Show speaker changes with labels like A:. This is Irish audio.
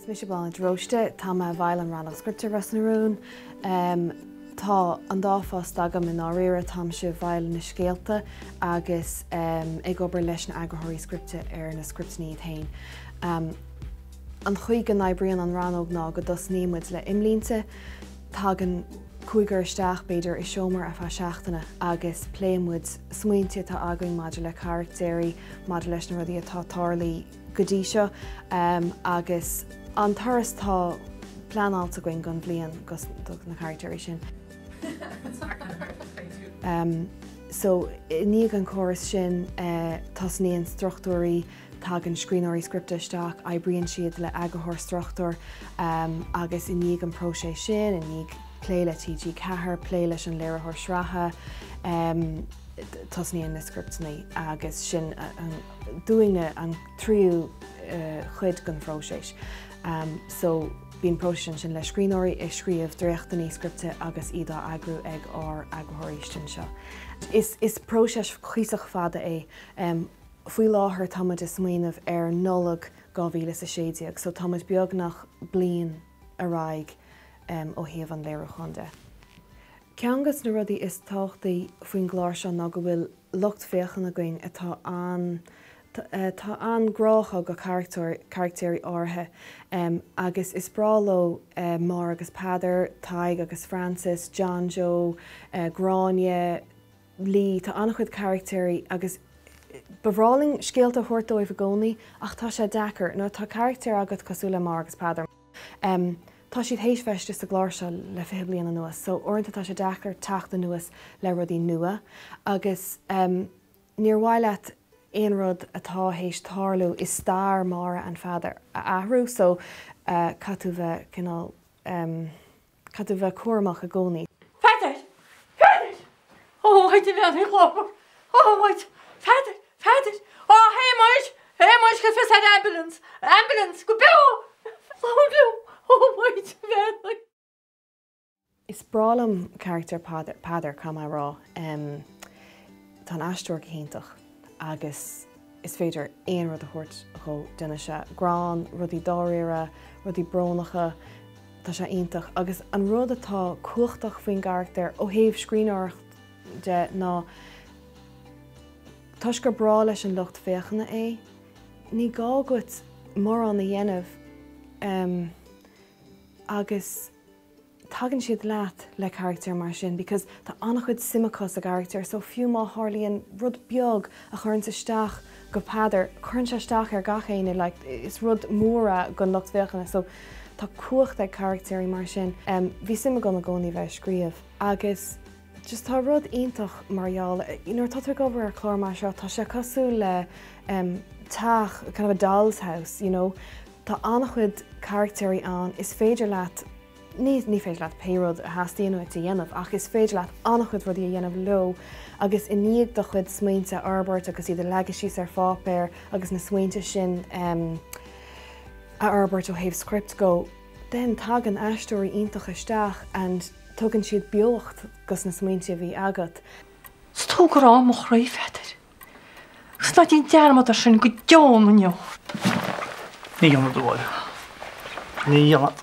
A: Mishabal droste, Tama Run An Rannóg Scripte Rasnaroon, Tá an dáfas dagam in áréire tam se bhaile na scéalta agus ag obair leis na agrathirí scripte na scriptní tain. An chuig an Brian an Rannóg ná go dos nímuid le imlínte, tagan cúigar isteach beidir is seomar a fá seachtainna agus pléimmuid smaointe tá againn maidir le charactéirí maidir leis na rudí atá tarlaí go dtí seo agus an taras tá pleanáilte going gon bblion gus na charactéirí sin. So ní an choras sin tasníon struchtúirí tag an scríóirí scripte isteach aibríonn siad le agathir struchtúir agus ní an prósé sin ní pléile TG cethir, pléile an léirithir sreatha tasníon na scriptnaí agus sin dúine an tríú chuid gan phróséis. So bíon prósin sin le scríóirí ag scríomh dréachtaí scripte agus iad agrú ag agrathirí sin seo. Is próses chuoiseach fada é. Faoi láthair táid is smaoinemh ar nullag 2016, so táid beag nach bliain aráig ó thaobh an léire chunde. Ceangas na rudaí is táchtaí faoin gláir seo ná go bhfuil lucht féchan againn atá an-grácha go charactéirí áirithe agus is bráló Mar agus Peadar, Taig agus Francis, John Joe, Gráine, Lee, tá annach chuid charactéirí agus bhráling scéalta thuirtóibh gcónaí ach tá sé deacair nó tá charactéir agat cosú le Mar agus Peadar. Tá siad hééis feiste sa gláir seo le 5 bliain nuas, so orintanta tá sé deacair teachta nuas le rudí nua agus níor bhaile éon rud atá hééis tarlú is stair Mara an Feadar a ahrú, so catú bheith cuairmach a gcónaí.
B: Feadar! Feadar! Oh, I didn't know what. Oh, what? Feadar! Feadar! Oh, hey, much, go fetch that ambulance! Ambulance! Go bill! Oh, no! Oh, wait, Feadar!
A: Is brálam character Peadar chama rá tá an aisteoir chéintach agus is féidir éon rud a thuirt go duine se grán, rudí dáréire, rudí brónacha, tá sé aontach agus an rud atá cuachtach faoin character ó thaobh scríóireacht de ná Tuis gur brá leis an lucht féchanna é, ní gá gut mar an na dhéanamh agus tagann siad leat le charactéir mar sin, because tá annach chuid simachas a charactéir, so fiú má tharlaíonn rud beag a churann sa isteach go Peadar, churann sé isteach ar gachéine, like, is rud móra gon lucht féchanna, so tá cuacht ag charactéirí mar sin. Bhí simime go na gcónaí bheith scríomh agus just tá rud iontach marall. Nuair tá go bhar chlár mar seo, tá sé cosú le teach, kind of a doll's house, you know. Tá annach chuid charactéirí an, is féidir leat, ní féidir leat péród a hastíanú a dhéanamh, ach is féidir leat annach chuid rudí a dhéanamh lo, agus iníag do chuid smaointe arbeirt agus iad legacies ar fápéir agus na smaointe sin a arbeirt ó thaobh script go. Den tag an aisteoirí iontach isteach and tugann siad beocht gus na smaointe bhí agat.
B: Stógur á mo chraí Feadar. Gus na dín dearmad ar sin go deán an nniu.
C: Ní an dúir. Ní an